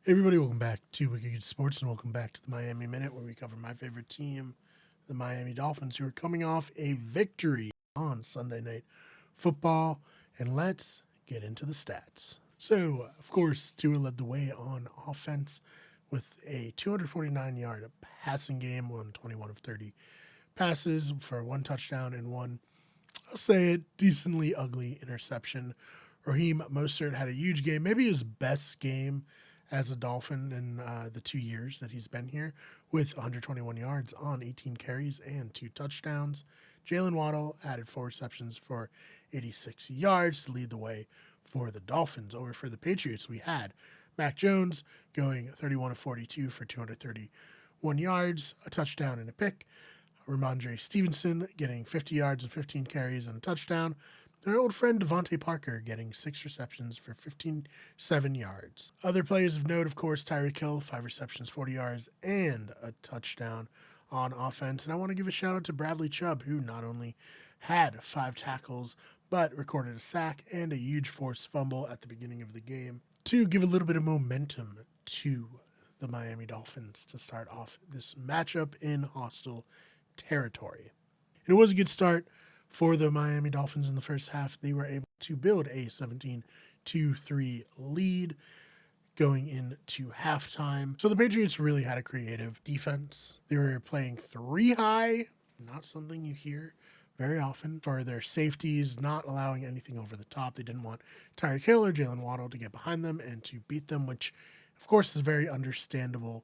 Hey everybody, welcome back to Wicked Sports and welcome back to the Miami Minute, where we cover my favorite team, the Miami Dolphins, who are coming off a victory on Sunday Night Football. And let's get into the stats. So, of course, Tua led the way on offense with a 249-yard passing game, won 21 of 30 passes for one touchdown and one, I'll say it, decently ugly interception. Raheem Mostert had a huge game, maybe his best game as a Dolphin in the 2 years that he's been here, with 121 yards on 18 carries and 2 touchdowns. Jalen Waddle added 4 receptions for 86 yards to lead the way for the Dolphins. Over for the Patriots, we had Mac Jones going 31 of 42 for 231 yards, a touchdown and a pick. Ramondre Stevenson getting 50 yards and 15 carries and a touchdown. Their old friend Devontae Parker getting 6 receptions for 7 yards. Other players of note, of course, Tyreek Hill, 5 receptions, 40 yards, and a touchdown on offense. And I want to give a shout out to Bradley Chubb, who not only had 5 tackles, but recorded a sack and a huge forced fumble at the beginning of the game to give a little bit of momentum to the Miami Dolphins to start off this matchup in hostile territory. And it was a good start for the Miami Dolphins in the first half. They were able to build a 17-3 lead going into halftime. So the Patriots really had a creative defense. They were playing 3 high, not something you hear very often, for their safeties, not allowing anything over the top. They didn't want Tyreek Hill or Jalen Waddle to get behind them and to beat them, which, of course, is a very understandable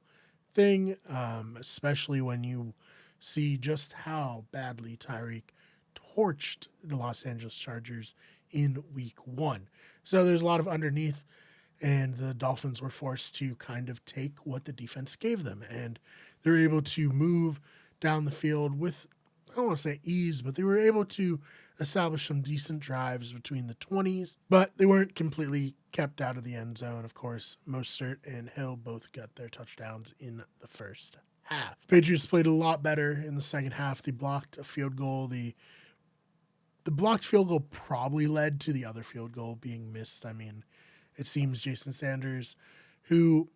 thing, especially when you see just how badly Tyreek torched the Los Angeles Chargers in week 1. So there's a lot of underneath, and the Dolphins were forced to kind of take what the defense gave them, and they were able to move down the field with, I don't want to say ease, but they were able to establish some decent drives between the 20s, but they weren't completely kept out of the end zone. Of course, Mostert and Hill both got their touchdowns in the first half. Patriots played a lot better in the second half. They blocked a field goal. The blocked field goal probably led to the other field goal being missed. I mean, it seems Jason Sanders, who,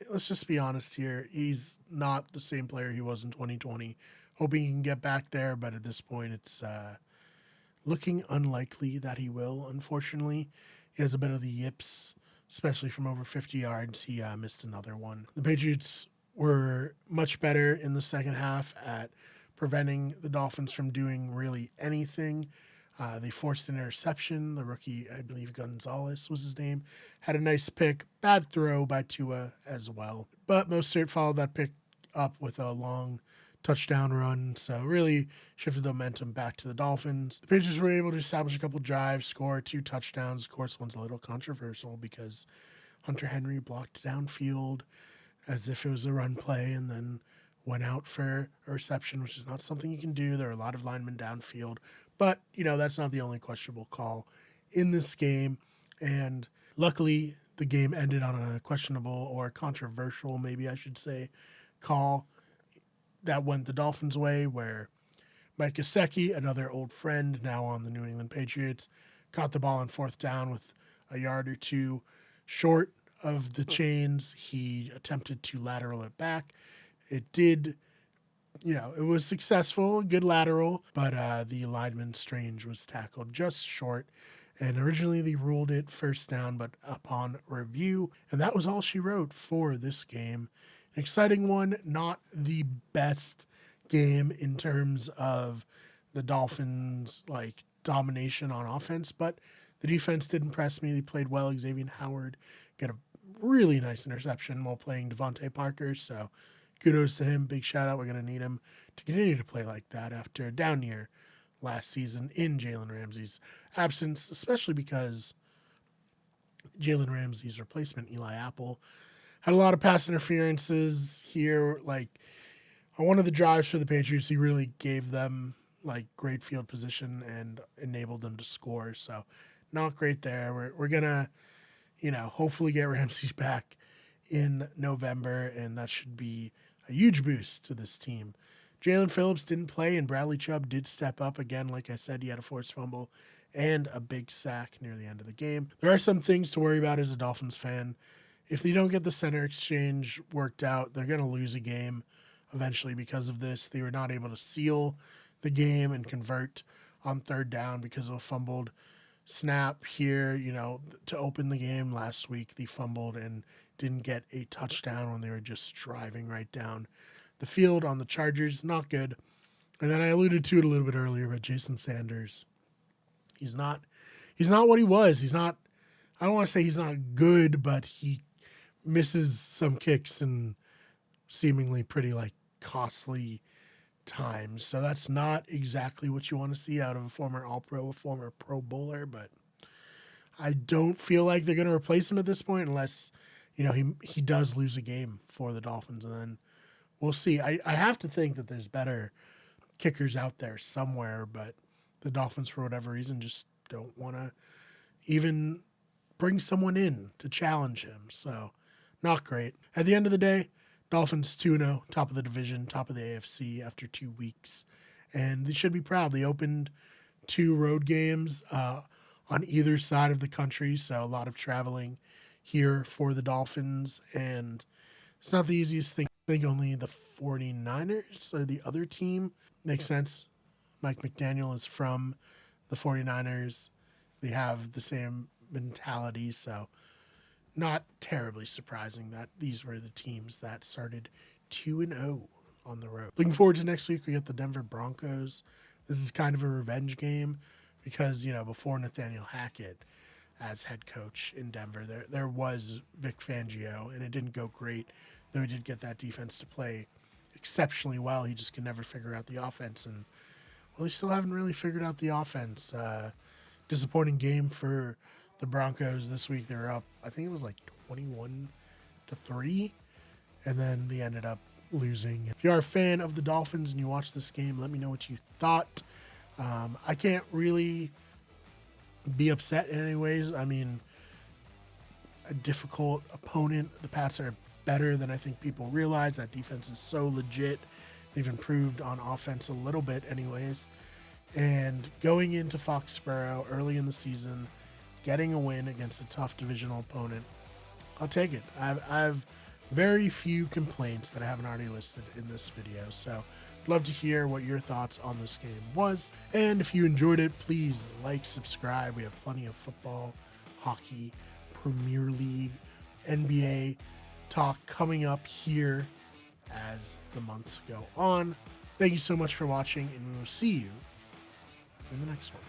let's just be honest here, he's not the same player he was in 2020. Hoping he can get back there, but at this point it's looking unlikely that he will, unfortunately. He has a bit of the yips, especially from over 50 yards. He missed another one. The Patriots were much better in the second half at preventing the Dolphins from doing really anything. They forced an interception. The rookie, I believe Gonzalez was his name, had a nice pick. Bad throw by Tua as well. But Mostert followed that pick up with a long touchdown run, so really shifted the momentum back to the Dolphins. The Patriots were able to establish a couple drives, score 2 touchdowns. Of course, one's a little controversial because Hunter Henry blocked downfield as if it was a run play and then went out for a reception, which is not something you can do. There are a lot of linemen downfield. But, that's not the only questionable call in this game. And luckily, the game ended on a questionable or controversial, maybe I should say, call that went the Dolphins' way, where Mike Gesicki, another old friend now on the New England Patriots, caught the ball on 4th down with a yard or 2 short of the chains. He attempted to lateral it back. It did, it was successful, good lateral, but the lineman Strange was tackled just short. And originally they ruled it 1st down, but upon review, and that was all she wrote for this game. An exciting one, not the best game in terms of the Dolphins' domination on offense, but the defense did impress me. They played well. Xavier Howard got a really nice interception while playing Devontae Parker, so kudos to him. Big shout out. We're going to need him to continue to play like that after a down year last season in Jalen Ramsey's absence, especially because Jalen Ramsey's replacement, Eli Apple, had a lot of pass interferences here. On one of the drives for the Patriots, he really gave them great field position and enabled them to score. So not great there. We're going to, hopefully get Ramsey back in November, and that should be a huge boost to this team. Jalen Phillips didn't play, and Bradley Chubb did step up again. Like I said, he had a forced fumble and a big sack near the end of the game. There are some things to worry about as a Dolphins fan if they don't get the center exchange worked out, they're going to lose a game eventually because of this. They were not able to seal the game and convert on third down because of a fumbled snap here, to open the game last week. They fumbled and didn't get a touchdown when they were just driving right down the field on the Chargers. Not good. And then I alluded to it a little bit earlier, but Jason Sanders, he's not what he was. I don't want to say he's not good, but he misses some kicks and seemingly pretty costly times. So that's not exactly what you want to see out of a former All-Pro, a former Pro Bowler, but I don't feel like they're going to replace him at this point unless, he does lose a game for the Dolphins, and then we'll see. I have to think that there's better kickers out there somewhere, but the Dolphins, for whatever reason, just don't want to even bring someone in to challenge him. So not great. At the end of the day, Dolphins 2-0, top of the division, top of the AFC after 2 weeks. And they should be proud. They opened 2 road games on either side of the country, so a lot of traveling here for the Dolphins. And it's not the easiest thing. I think only the 49ers are the other team. Makes sense. Mike McDaniel is from the 49ers. They have the same mentality, so not terribly surprising that these were the teams that started 2-0 on the road. Looking forward to next week. We get the Denver Broncos. This is kind of a revenge game because, before Nathaniel Hackett as head coach in Denver, there was Vic Fangio, and it didn't go great, though he did get that defense to play exceptionally well. He just could never figure out the offense, and, they still haven't really figured out the offense. Disappointing game for the Broncos this week. They were up, I think it was 21-3, and then they ended up losing. If you are a fan of the Dolphins and you watch this game, let me know what you thought. I can't really be upset in any ways. I mean, a difficult opponent. The Pats are better than I think people realize. That defense is so legit. They've improved on offense a little bit anyways. And going into Foxborough early in the season, getting a win against a tough divisional opponent, I'll take it. I have very few complaints that I haven't already listed in this video. So I'd love to hear what your thoughts on this game was. And if you enjoyed it, please subscribe. We have plenty of football, hockey, Premier League, NBA talk coming up here as the months go on. Thank you so much for watching, and we will see you in the next one.